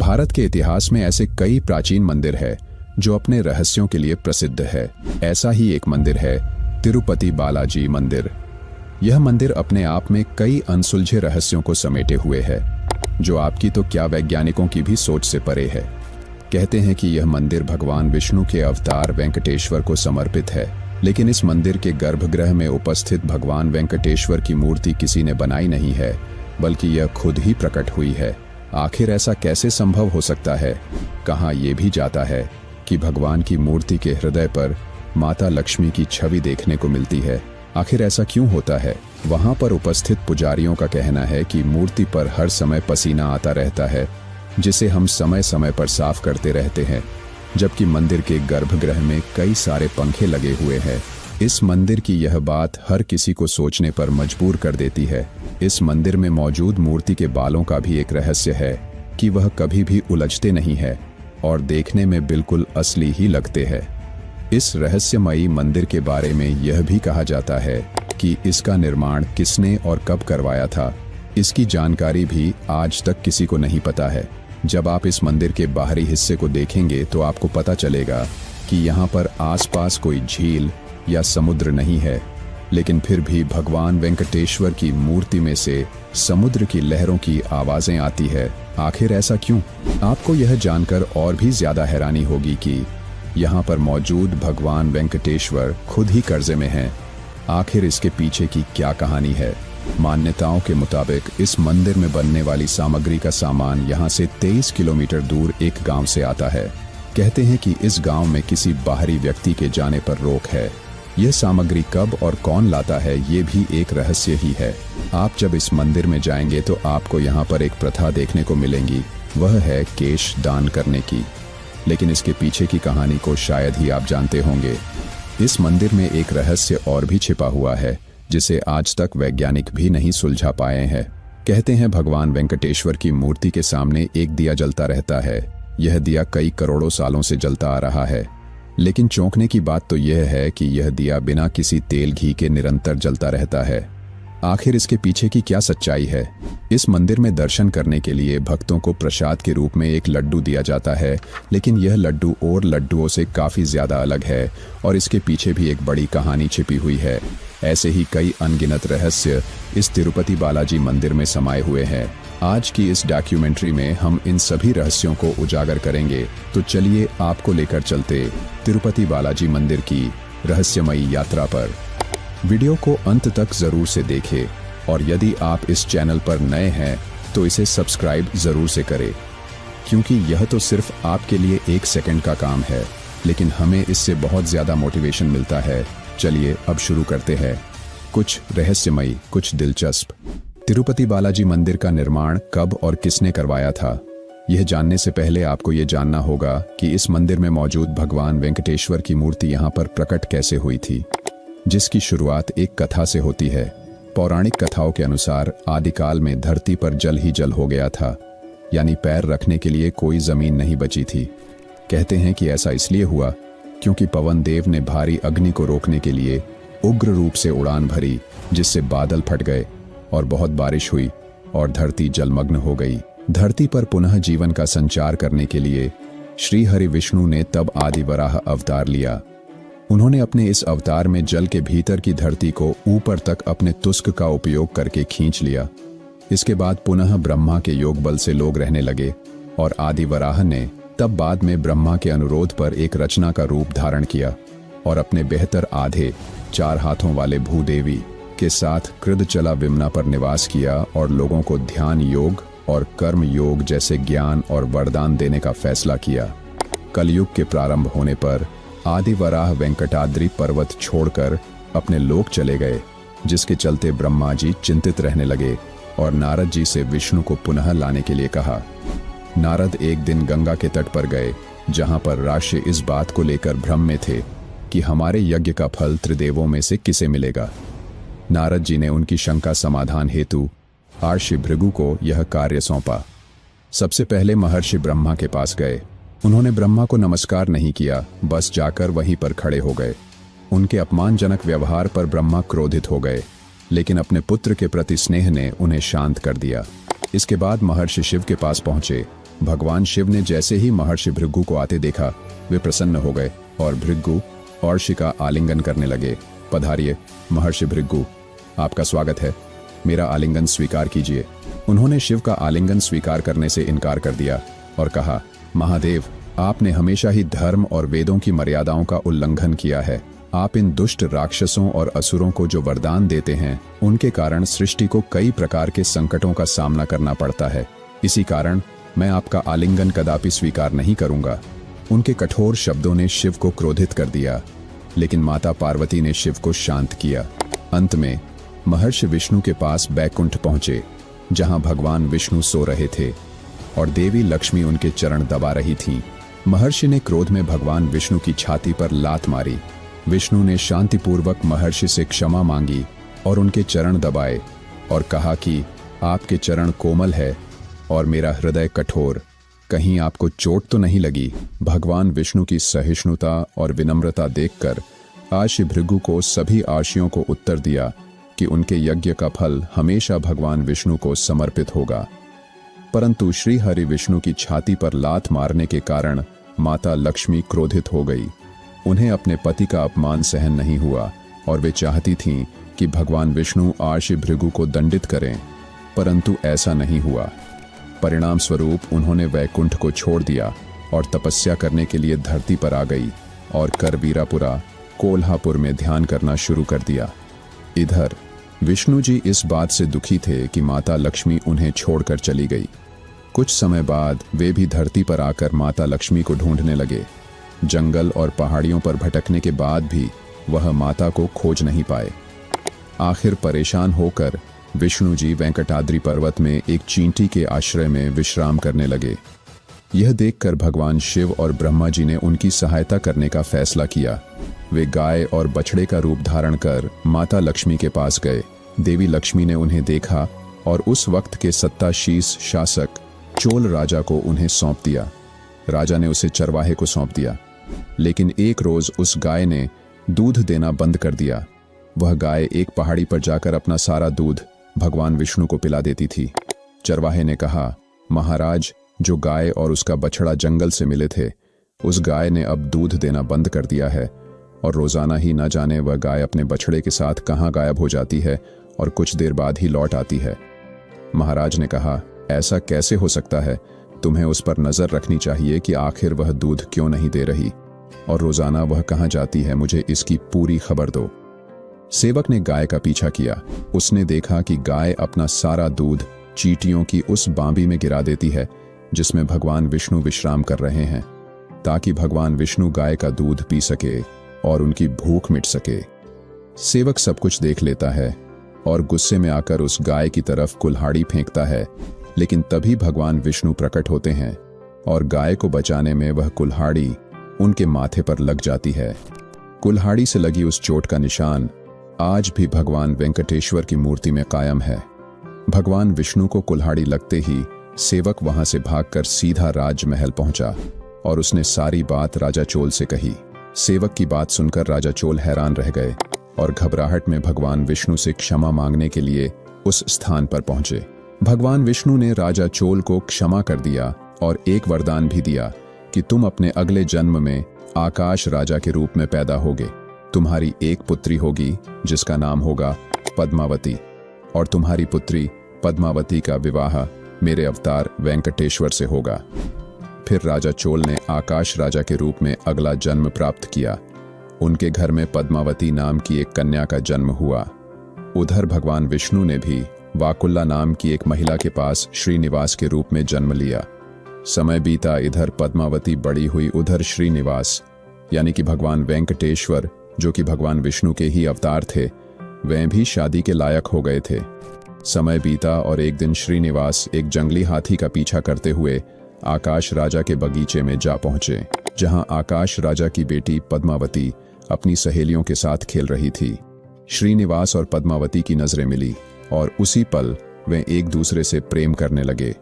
भारत के इतिहास में ऐसे कई प्राचीन मंदिर हैं जो अपने रहस्यों के लिए प्रसिद्ध है। ऐसा ही एक मंदिर है तिरुपति बालाजी मंदिर। यह मंदिर अपने आप में कई अनसुलझे रहस्यों को समेटे हुए है, जो आपकी तो क्या वैज्ञानिकों की भी सोच से परे है। कहते हैं कि यह मंदिर भगवान विष्णु के अवतार वेंकटेश्वर को समर्पित है, लेकिन इस मंदिर के गर्भगृह में उपस्थित भगवान वेंकटेश्वर की मूर्ति किसी ने बनाई नहीं है, बल्कि यह खुद ही प्रकट हुई है। आखिर ऐसा कैसे संभव हो सकता है? कहाँ ये भी जाता है कि भगवान की मूर्ति के हृदय पर माता लक्ष्मी की छवि देखने को मिलती है। आखिर ऐसा क्यों होता है? वहां पर उपस्थित पुजारियों का कहना है कि मूर्ति पर हर समय पसीना आता रहता है, जिसे हम समय समय पर साफ करते रहते हैं, जबकि मंदिर के गर्भगृह में कई सारे पंखे लगे हुए हैं। इस मंदिर की यह बात हर किसी को सोचने पर मजबूर कर देती है। इस मंदिर में मौजूद मूर्ति के बालों का भी एक रहस्य है कि वह कभी भी उलझते नहीं है और देखने में बिल्कुल असली ही लगते हैं। इस रहस्यमयी मंदिर के बारे में यह भी कहा जाता है कि इसका निर्माण किसने और कब करवाया था, इसकी जानकारी भी आज तक किसी को नहीं पता है। जब आप इस मंदिर के बाहरी हिस्से को देखेंगे तो आपको पता चलेगा कि यहाँ पर आसपास कोई झील या समुद्र नहीं है, लेकिन फिर भी भगवान वेंकटेश्वर की मूर्ति में से समुद्र की लहरों की आवाजें आती है। आखिर ऐसा क्यों? आपको यह जानकर और भी ज्यादा हैरानी होगी कि यहाँ पर मौजूद भगवान वेंकटेश्वर खुद ही कर्जे में हैं। आखिर इसके पीछे की क्या कहानी है? मान्यताओं के मुताबिक इस मंदिर में बनने वाली सामग्री का सामान यहाँ से 23 किलोमीटर दूर एक गांव से आता है। कहते हैं कि इस गांव में किसी बाहरी व्यक्ति के जाने पर रोक है। यह सामग्री कब और कौन लाता है, ये भी एक रहस्य ही है। आप जब इस मंदिर में जाएंगे तो आपको यहाँ पर एक प्रथा देखने को मिलेगी, वह है केश दान करने की। लेकिन इसके पीछे की कहानी को शायद ही आप जानते होंगे। इस मंदिर में एक रहस्य और भी छिपा हुआ है, जिसे आज तक वैज्ञानिक भी नहीं सुलझा पाए हैं। कहते हैं भगवान वेंकटेश्वर की मूर्ति के सामने एक दिया जलता रहता है। यह दिया कई करोड़ों सालों से जलता आ रहा है, लेकिन चौंकने की बात तो यह है कि यह दिया बिना किसी तेल घी के निरंतर जलता रहता है। आखिर इसके पीछे की क्या सच्चाई है? इस मंदिर में दर्शन करने के लिए भक्तों को प्रसाद के रूप में एक लड्डू दिया जाता है, लेकिन यह लड्डू और लड्डुओं से काफी ज्यादा अलग है और इसके पीछे भी एक बड़ी कहानी छिपी हुई है। ऐसे ही कई अनगिनत रहस्य इस तिरुपति बालाजी मंदिर में समाये हुए हैं। आज की इस डॉक्यूमेंट्री में हम इन सभी रहस्यों को उजागर करेंगे। तो चलिए आपको लेकर चलते तिरुपति बालाजी मंदिर की रहस्यमयी यात्रा पर। वीडियो को अंत तक जरूर से देखें और यदि आप इस चैनल पर नए हैं तो इसे सब्सक्राइब जरूर से करें, क्योंकि यह तो सिर्फ आपके लिए 1 सेकंड का काम है, लेकिन हमें इससे बहुत ज्यादा मोटिवेशन मिलता है। चलिए अब शुरू करते हैं। कुछ रहस्यमयी, कुछ दिलचस्प। तिरुपति बालाजी मंदिर का निर्माण कब और किसने करवाया था? यह जानने से पहले आपको यह जानना होगा कि इस मंदिर में मौजूद भगवान वेंकटेश्वर की मूर्ति यहाँ पर प्रकट कैसे हुई थी, जिसकी शुरुआत एक कथा से होती है। पौराणिक कथाओं के अनुसार आदिकाल में धरती पर जल ही जल हो गया था, यानी पैर रखने के लिए कोई जमीन नहीं बची थी। कहते हैं कि ऐसा इसलिए हुआ क्योंकि पवन देव ने भारी अग्नि को रोकने के लिए उग्र रूप से उड़ान भरी, जिससे बादल फट गए और बहुत बारिश हुई और धरती जलमग्न हो गई। धरती पर पुनः जीवन का संचार करने के लिए श्री हरि विष्णु ने तब आदि वराह अवतार लिया। उन्होंने अपने इस अवतार में जल के भीतर की धरती को ऊपर तक अपने तुस्क का उपयोग करके खींच लिया। इसके बाद पुनः ब्रह्मा के योग बल से लोग रहने लगे और आदि वराह ने तब बाद में ब्रह्मा के अनुरोध पर एक रचना का रूप धारण किया और अपने बेहतर आधे 4 हाथों वाले भूदेवी के साथ कृदचला विमना पर निवास किया और लोगों को ध्यान योग और कर्म योग जैसे ज्ञान और वरदान देने का फैसला किया। कलयुग के प्रारंभ होने पर आदि वराह वेंकटाद्रि पर्वत छोड़कर अपने लोक चले गए, जिसके चलते ब्रह्मा जी चिंतित रहने लगे और नारद जी से विष्णु को पुनः लाने के लिए कहा। नारद एक दिन गंगा के तट पर गए, जहां पर राशि इस बात को लेकर भ्रम में थे कि हमारे यज्ञ का फल त्रिदेवों में से किसे मिलेगा। नारद जी ने उनकी शंका समाधान हेतु महर्षि भृगु को यह कार्य सौंपा। सबसे पहले महर्षि ब्रह्मा के पास गए। उन्होंने ब्रह्मा को नमस्कार नहीं किया, बस जाकर वहीं पर खड़े हो गए। उनके अपमानजनक व्यवहार पर ब्रह्मा क्रोधित हो गए, लेकिन अपने पुत्र के प्रति स्नेह ने उन्हें शांत कर दिया। इसके बाद महर्षि शिव के पास पहुंचे भगवान शिव ने जैसे ही महर्षि भृगु को आते देखा, वे प्रसन्न हो गए और भृगु और शिका आलिंगन करने लगे। पधारिए महर्षि भृगु, आपका स्वागत है, मेरा आलिंगन स्वीकार कीजिए। उन्होंने शिव का आलिंगन स्वीकार करने से इनकार कर दिया और कहा, महादेव, आपने हमेशा ही धर्म और वेदों की मर्यादाओं का उल्लंघन किया है। आप इन दुष्ट राक्षसों और असुरों को जो वरदान देते हैं, उनके कारण सृष्टि को कई प्रकार के संकटों का सामना करना पड़ता है। इसी कारण मैं आपका आलिंगन कदापि स्वीकार नहीं करूंगा। उनके कठोर शब्दों ने शिव को क्रोधित कर दिया, लेकिन माता पार्वती ने शिव को शांत किया। अंत में महर्षि विष्णु के पास बैकुंठ पहुंचे, जहां भगवान विष्णु सो रहे थे और देवी लक्ष्मी उनके चरण दबा रही थीं। महर्षि ने क्रोध में भगवान विष्णु की छाती पर लात मारी। विष्णु ने शांतिपूर्वक महर्षि से क्षमा मांगी और उनके चरण दबाए और कहा कि आपके चरण कोमल है और मेरा हृदय कठोर, कहीं आपको चोट तो नहीं लगी। भगवान विष्णु की सहिष्णुता और विनम्रता देखकर आशी भृगु को सभी आशियों को उत्तर दिया कि उनके यज्ञ का फल हमेशा भगवान विष्णु को समर्पित होगा। परंतु श्री हरि विष्णु की छाती पर लात मारने के कारण माता लक्ष्मी क्रोधित हो गई। उन्हें अपने पति का अपमान सहन नहीं हुआ और वे चाहती थीं कि भगवान विष्णु आशी भृगु को दंडित करें, परंतु ऐसा नहीं हुआ। परिणाम स्वरूप उन्होंने वैकुंठ को छोड़ दिया और तपस्या करने के लिए धरती पर आ गई और करवीरापुरा कोल्हापुर में ध्यान करना शुरू कर दिया। इधर विष्णु जी इस बात से दुखी थे कि माता लक्ष्मी उन्हें छोड़कर चली गई। कुछ समय बाद वे भी धरती पर आकर माता लक्ष्मी को ढूंढने लगे। जंगल और पहाड़ियों पर भटकने के बाद भी वह माता को खोज नहीं पाए। आखिर परेशान होकर विष्णु जी वेंकटाद्रि पर्वत में एक चींटी के आश्रय में विश्राम करने लगे। यह देखकर भगवान शिव और ब्रह्मा जी ने उनकी सहायता करने का फैसला किया। वे गाय और बछड़े का रूप धारण कर माता लक्ष्मी के पास गए। देवी लक्ष्मी ने उन्हें देखा और उस वक्त के सत्ताशीष शासक चोल राजा को उन्हें सौंप दिया। राजा ने उसे चरवाहे को सौंप दिया, लेकिन एक रोज उस गाय ने दूध देना बंद कर दिया। वह गाय एक पहाड़ी पर जाकर अपना सारा दूध भगवान विष्णु को पिला देती थी। चरवाहे ने कहा, महाराज, जो गाय और उसका बछड़ा जंगल से मिले थे, उस गाय ने अब दूध देना बंद कर दिया है और रोजाना ही न जाने वह गाय अपने बछड़े के साथ कहाँ गायब हो जाती है और कुछ देर बाद ही लौट आती है। महाराज ने कहा, ऐसा कैसे हो सकता है? तुम्हें उस पर नजर रखनी चाहिए कि आखिर वह दूध क्यों नहीं दे रही और रोजाना वह कहाँ जाती है। मुझे इसकी पूरी खबर दो। सेवक ने गाय का पीछा किया। उसने देखा कि गाय अपना सारा दूध चींटियों की उस बांबी में गिरा देती है जिसमें भगवान विष्णु विश्राम कर रहे हैं, ताकि भगवान विष्णु गाय का दूध पी सके और उनकी भूख मिट सके। सेवक सब कुछ देख लेता है और गुस्से में आकर उस गाय की तरफ कुल्हाड़ी फेंकता है, लेकिन तभी भगवान विष्णु प्रकट होते हैं और गाय को बचाने में वह कुल्हाड़ी उनके माथे पर लग जाती है। कुल्हाड़ी से लगी उस चोट का निशान आज भी भगवान वेंकटेश्वर की मूर्ति में कायम है। भगवान विष्णु को कुल्हाड़ी लगते ही सेवक वहां से भागकर सीधा राजमहल पहुंचा और उसने सारी बात राजा चोल से कही। सेवक की बात सुनकर राजा चोल हैरान रह गए और घबराहट में भगवान विष्णु से क्षमा मांगने के लिए उस स्थान पर पहुंचे। भगवान विष्णु ने राजा चोल को क्षमा कर दिया और एक वरदान भी दिया कि तुम अपने अगले जन्म में आकाश राजा के रूप में पैदा होगे। तुम्हारी एक पुत्री होगी जिसका नाम होगा पद्मावती, और तुम्हारी पुत्री पद्मावती का विवाह मेरे अवतार वेंकटेश्वर से होगा। फिर राजा चोल ने आकाश राजा के रूप में अगला जन्म प्राप्त किया। उनके घर में पद्मावती नाम की एक कन्या का जन्म हुआ। उधर भगवान विष्णु ने भी वाकुल्ला नाम की एक महिला के पास श्रीनिवास के रूप में जन्म लिया। समय बीता, इधर पद्मावती बड़ी हुई, उधर श्रीनिवास यानी कि भगवान वेंकटेश्वर, जो कि भगवान विष्णु के ही अवतार थे, वे भी शादी के लायक हो गए थे। समय बीता और एक दिन श्रीनिवास एक जंगली हाथी का पीछा करते हुए आकाश राजा के बगीचे में जा पहुंचे, जहां आकाश राजा की बेटी पद्मावती अपनी सहेलियों के साथ खेल रही थी। श्रीनिवास और पद्मावती की नजरें मिली और उसी पल वे एक दूसरे से प्रेम करने लगे।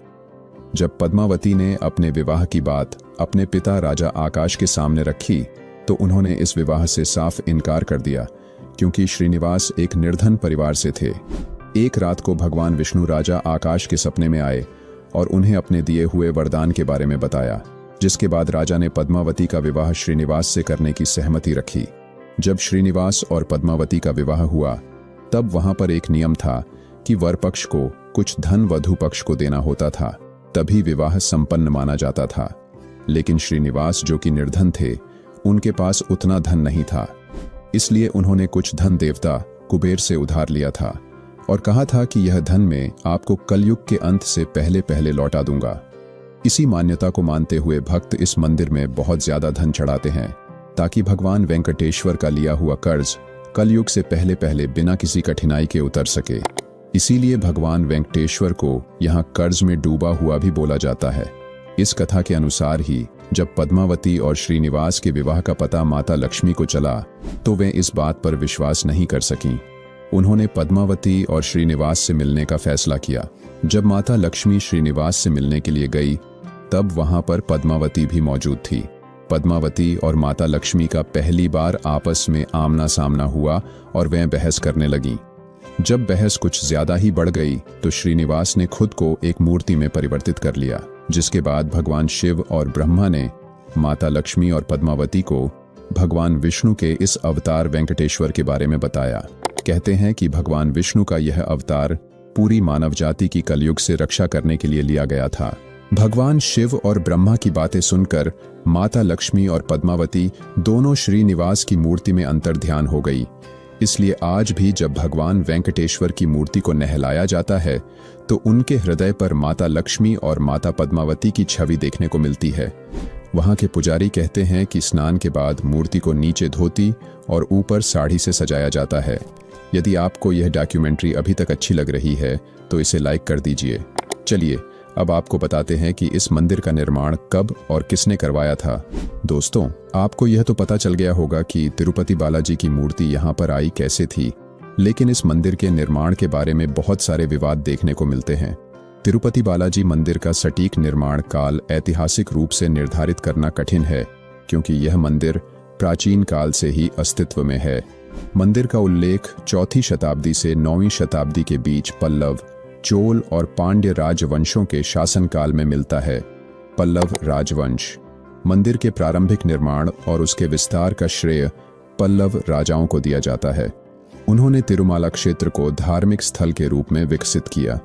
जब पद्मावती ने अपने विवाह की बात अपने पिता राजा आकाश के सामने रखी तो उन्होंने इस विवाह से साफ इनकार कर दिया, क्योंकि श्रीनिवास एक निर्धन परिवार से थे। एक रात को भगवान विष्णु राजा आकाश के सपने में आए और उन्हें अपने दिए हुए वरदान के बारे में बताया, जिसके बाद राजा ने पद्मावती का विवाह श्रीनिवास से करने की सहमति रखी। जब श्रीनिवास और पद्मावती का विवाह हुआ तब वहां पर एक नियम था कि वर पक्ष को कुछ धन वधू पक्ष को देना होता था, तभी विवाह संपन्न माना जाता था। लेकिन श्रीनिवास जो कि निर्धन थे, उनके पास उतना धन नहीं था, इसलिए उन्होंने कुछ धन देवता कुबेर से उधार लिया था और कहा था कि यह धन मैं आपको कलयुग के अंत से पहले पहले लौटा दूंगा। इसी मान्यता को मानते हुए भक्त इस मंदिर में बहुत ज्यादा धन चढ़ाते हैं ताकि भगवान वेंकटेश्वर का लिया हुआ कर्ज कलयुग से पहले पहले बिना किसी कठिनाई के उतर सके। इसीलिए भगवान वेंकटेश्वर को यहाँ कर्ज में डूबा हुआ भी बोला जाता है। इस कथा के अनुसार ही जब पद्मावती और श्रीनिवास के विवाह का पता माता लक्ष्मी को चला तो वे इस बात पर विश्वास नहीं कर सकीं। उन्होंने पद्मावती और श्रीनिवास से मिलने का फैसला किया। जब माता लक्ष्मी श्रीनिवास से मिलने के लिए गई तब वहां पर पद्मावती भी मौजूद थी। पद्मावती और माता लक्ष्मी का पहली बार आपस में आमना सामना हुआ और वे बहस करने लगीं। जब बहस कुछ ज्यादा ही बढ़ गई तो श्रीनिवास ने खुद को एक मूर्ति में परिवर्तित कर लिया, जिसके बाद भगवान शिव और ब्रह्मा ने माता लक्ष्मी और पद्मावती को भगवान विष्णु के इस अवतार वेंकटेश्वर के बारे में बताया। कहते हैं कि भगवान विष्णु का यह अवतार पूरी मानव जाति की कलयुग से रक्षा करने के लिए लिया गया था। भगवान शिव और ब्रह्मा की बातें सुनकर माता लक्ष्मी और पद्मावती दोनों श्रीनिवास की मूर्ति में अंतर्ध्यान हो गई। इसलिए आज भी जब भगवान वेंकटेश्वर की मूर्ति को नहलाया जाता है तो उनके हृदय पर माता लक्ष्मी और माता पद्मावती की छवि देखने को मिलती है। वहां के पुजारी कहते हैं कि स्नान के बाद मूर्ति को नीचे धोती और ऊपर साड़ी से सजाया जाता है। यदि आपको यह डॉक्यूमेंट्री अभी तक अच्छी लग रही है तो इसे लाइक कर दीजिए। चलिए अब आपको बताते हैं कि इस मंदिर का निर्माण कब और किसने करवाया था। दोस्तों, आपको यह तो पता चल गया होगा कि तिरुपति बालाजी की मूर्ति यहाँ पर आई कैसे थी, लेकिन इस मंदिर के निर्माण के बारे में बहुत सारे विवाद देखने को मिलते हैं। तिरुपति बालाजी मंदिर का सटीक निर्माण काल ऐतिहासिक रूप से निर्धारित करना कठिन है, क्योंकि यह मंदिर प्राचीन काल से ही अस्तित्व में है। मंदिर का उल्लेख 4वीं शताब्दी से 9वीं शताब्दी के बीच पल्लव, चोल और पांड्य राजवंशों के शासनकाल में मिलता है। पल्लव राजवंश मंदिर के प्रारंभिक निर्माण और उसके विस्तार का श्रेय पल्लव राजाओं को दिया जाता है। उन्होंने तिरुमाला क्षेत्र को धार्मिक स्थल के रूप में विकसित किया।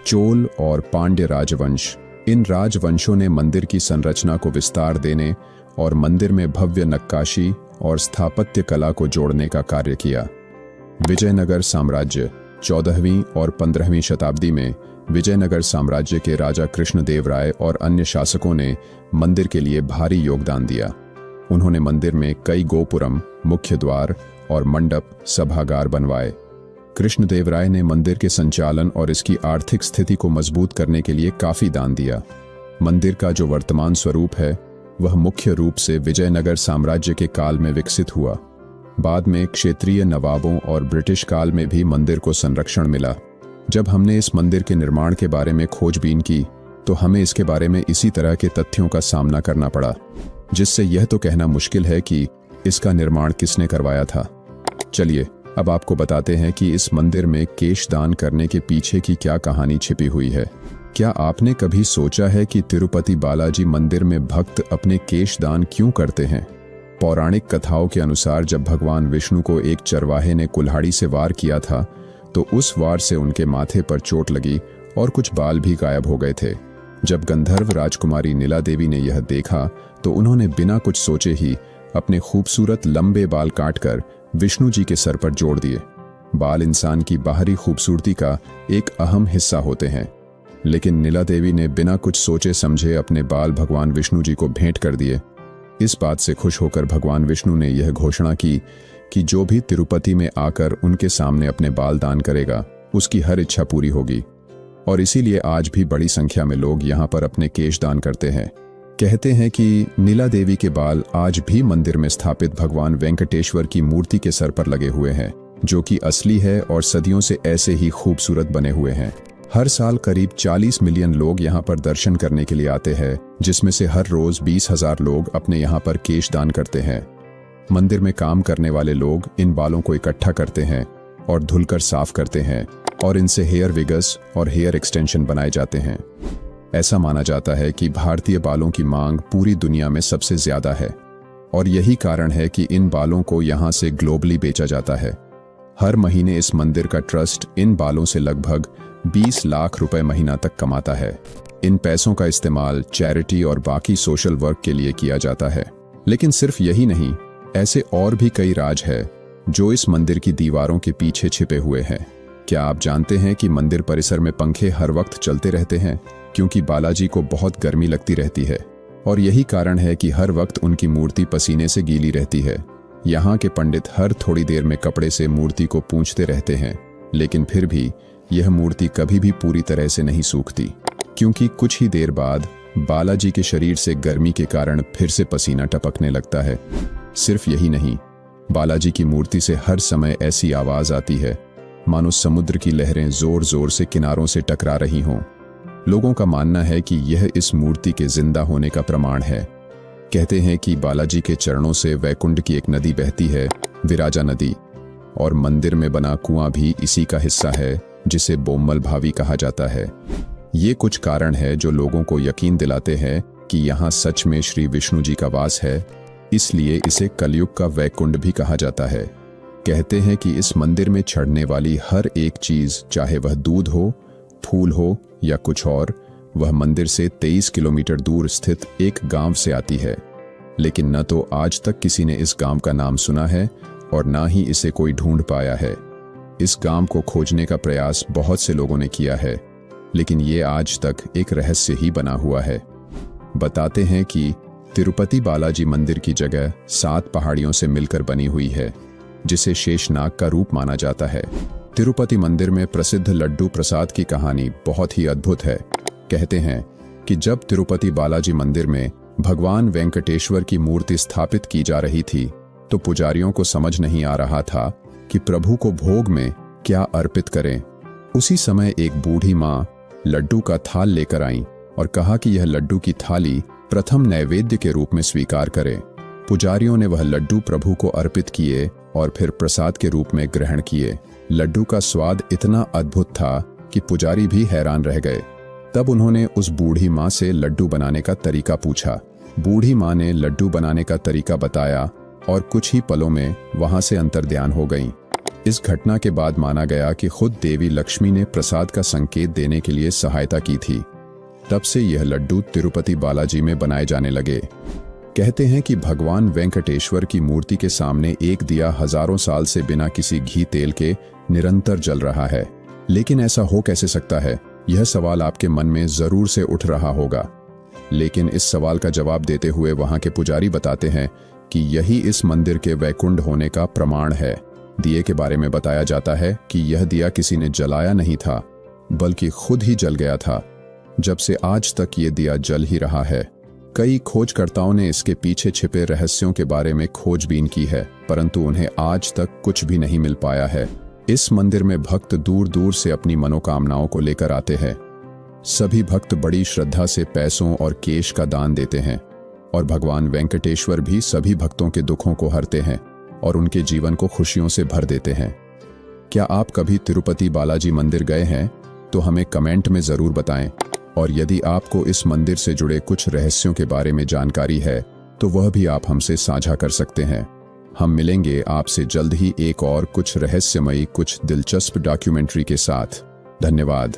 चोल और पांड्य राजवंश, इन राजवंशों ने मंदिर की संरचना को विस्तार देने और मंदिर में भव्य नक्काशी और स्थापत्य कला को जोड़ने का कार्य किया। विजयनगर साम्राज्य 14वीं और 15वीं शताब्दी में विजयनगर साम्राज्य के राजा कृष्णदेव राय और अन्य शासकों ने मंदिर के लिए भारी योगदान दिया। उन्होंने मंदिर में कई गोपुरम, मुख्य द्वार और मंडप, सभागार बनवाए। कृष्णदेव राय ने मंदिर के संचालन और इसकी आर्थिक स्थिति को मजबूत करने के लिए काफी दान दिया। मंदिर का जो वर्तमान स्वरूप है वह मुख्य रूप से विजयनगर साम्राज्य के काल में विकसित हुआ। बाद में क्षेत्रीय नवाबों और ब्रिटिश काल में भी मंदिर को संरक्षण मिला। जब हमने इस मंदिर के निर्माण के बारे में खोजबीन की तो हमें इसके बारे में इसी तरह के तथ्यों का सामना करना पड़ा, जिससे यह तो कहना मुश्किल है कि इसका निर्माण किसने करवाया था। चलिए अब आपको बताते हैं कि इस मंदिर में केश दान करने के पीछे की क्या कहानी छिपी हुई है। क्या आपने कभी सोचा है कि तिरुपति बालाजी मंदिर में भक्त अपने केश दान क्यों करते हैं? पौराणिक कथाओं के अनुसार जब भगवान विष्णु को एक चरवाहे ने कुल्हाड़ी से वार किया था तो उस वार से उनके माथे पर चोट लगी और कुछ बाल भी गायब हो गए थे। जब गंधर्व राजकुमारी नीला देवी ने यह देखा तो उन्होंने बिना कुछ सोचे ही अपने खूबसूरत लंबे बाल काटकर विष्णु जी के सर पर जोड़ दिए। बाल इंसान की बाहरी खूबसूरती का एक अहम हिस्सा होते हैं, लेकिन नीला देवी ने बिना कुछ सोचे समझे अपने बाल भगवान विष्णु जी को भेंट कर दिए। इस बात से खुश होकर भगवान विष्णु ने यह घोषणा की कि जो भी तिरुपति में आकर उनके सामने अपने बाल दान करेगा उसकी हर इच्छा पूरी होगी। और इसीलिए आज भी बड़ी संख्या में लोग यहाँ पर अपने केश दान करते हैं। कहते हैं कि नीला देवी के बाल आज भी मंदिर में स्थापित भगवान वेंकटेश्वर की मूर्ति के सर पर लगे हुए हैं, जो कि असली है और सदियों से ऐसे ही खूबसूरत बने हुए हैं। हर साल करीब 40 मिलियन लोग यहाँ पर दर्शन करने के लिए आते हैं, जिसमें से हर रोज 20,000 लोग अपने यहाँ पर केश दान करते हैं। मंदिर में काम करने वाले लोग इन बालों को इकट्ठा करते हैं और धुलकर साफ करते हैं और इनसे हेयर विगस और हेयर एक्सटेंशन बनाए जाते हैं। ऐसा माना जाता है कि भारतीय बालों की मांग पूरी दुनिया में सबसे ज्यादा है और यही कारण है कि इन बालों को यहाँ से ग्लोबली बेचा जाता है। हर महीने इस मंदिर का ट्रस्ट इन बालों से लगभग 20 लाख रुपए महीना तक कमाता है। इन पैसों का इस्तेमाल चैरिटी और बाकी सोशल वर्क के लिए किया जाता है। लेकिन सिर्फ यही नहीं, ऐसे और भी कई राज है जो इस मंदिर की दीवारों के पीछे छिपे हुए हैं। क्या आप जानते हैं कि मंदिर परिसर में पंखे हर वक्त चलते रहते हैं क्योंकि बालाजी को बहुत गर्मी लगती रहती है और यही कारण है कि हर वक्त उनकी मूर्ति पसीने से गीली रहती है। यहाँ के पंडित हर थोड़ी देर में कपड़े से मूर्ति को पोंछते रहते हैं, लेकिन फिर भी यह मूर्ति कभी भी पूरी तरह से नहीं सूखती क्योंकि कुछ ही देर बाद बालाजी के शरीर से गर्मी के कारण फिर से पसीना टपकने लगता है। सिर्फ यही नहीं, बालाजी की मूर्ति से हर समय ऐसी आवाज आती है मानो समुद्र की लहरें जोर जोर से किनारों से टकरा रही हों। लोगों का मानना है कि यह इस मूर्ति के जिंदा होने का प्रमाण है। कहते हैं कि बालाजी के चरणों से वैकुंठ की एक नदी बहती है, विराजा नदी, और मंदिर में बना कुआं भी इसी का हिस्सा है जिसे बोम्मल भावी कहा जाता है। ये कुछ कारण है जो लोगों को यकीन दिलाते हैं कि यहाँ सच में श्री विष्णु जी का वास है, इसलिए इसे कलयुग का वैकुंठ भी कहा जाता है। कहते हैं कि इस मंदिर में चढ़ने वाली हर एक चीज, चाहे वह दूध हो, फूल हो या कुछ और, वह मंदिर से 23 किलोमीटर दूर स्थित एक गांव से आती है। लेकिन न तो आज तक किसी ने इस गांव का नाम सुना है और ना ही इसे कोई ढूंढ पाया है। इस गांव को खोजने का प्रयास बहुत से लोगों ने किया है, लेकिन ये आज तक एक रहस्य ही बना हुआ है। बताते हैं कि तिरुपति बालाजी मंदिर की जगह 7 पहाड़ियों से मिलकर बनी हुई है, जिसे शेषनाग का रूप माना जाता है। तिरुपति मंदिर में प्रसिद्ध लड्डू प्रसाद की कहानी बहुत ही अद्भुत है। कहते हैं कि जब तिरुपति बालाजी मंदिर में भगवान वेंकटेश्वर की मूर्ति स्थापित की जा रही थी, तो पुजारियों को समझ नहीं आ रहा था कि प्रभु को भोग में क्या अर्पित करें। उसी समय एक बूढ़ी माँ लड्डू का थाल लेकर आई और कहा कि यह लड्डू की थाली प्रथम नैवेद्य के रूप में स्वीकार करें। पुजारियों ने वह लड्डू प्रभु को अर्पित किए और फिर प्रसाद के रूप में ग्रहण किए। लड्डू का स्वाद इतना अद्भुत था कि पुजारी भी हैरान रह गए। तब उन्होंने उस बूढ़ी माँ से लड्डू बनाने का तरीका पूछा। बूढ़ी माँ ने लड्डू बनाने का तरीका बताया और कुछ ही पलों में वहां से अंतर्ध्यान हो गईं। इस घटना के बाद माना गया कि खुद देवी लक्ष्मी ने प्रसाद का संकेत देने के लिए सहायता की थी। तब से यह लड्डू तिरुपति बालाजी में बनाए जाने लगे। कहते हैं कि भगवान वेंकटेश्वर की मूर्ति के सामने एक दिया हजारों साल से बिना किसी घी तेल के निरंतर जल रहा है। लेकिन ऐसा हो कैसे सकता है? यह सवाल आपके मन में जरूर से उठ रहा होगा। लेकिन इस सवाल का जवाब देते हुए वहां के पुजारी बताते हैं कि यही इस मंदिर के वैकुंठ होने का प्रमाण है। दिए के बारे में बताया जाता है कि यह दिया किसी ने जलाया नहीं था, बल्कि खुद ही जल गया था। जब से आज तक ये दिया जल ही रहा है। कई खोजकर्ताओं ने इसके पीछे छिपे रहस्यों के बारे में खोजबीन की है, परंतु उन्हें आज तक कुछ भी नहीं मिल पाया है। इस मंदिर में भक्त दूर दूर से अपनी मनोकामनाओं को लेकर आते हैं। सभी भक्त बड़ी श्रद्धा से पैसों और केश का दान देते हैं और भगवान वेंकटेश्वर भी सभी भक्तों के दुखों को हरते हैं और उनके जीवन को खुशियों से भर देते हैं। क्या आप कभी तिरुपति बालाजी मंदिर गए हैं? तो हमें कमेंट में जरूर बताएं। और यदि आपको इस मंदिर से जुड़े कुछ रहस्यों के बारे में जानकारी है तो वह भी आप हमसे साझा कर सकते हैं। हम मिलेंगे आपसे जल्द ही एक और कुछ रहस्यमयी, कुछ दिलचस्प डॉक्यूमेंट्री के साथ। धन्यवाद।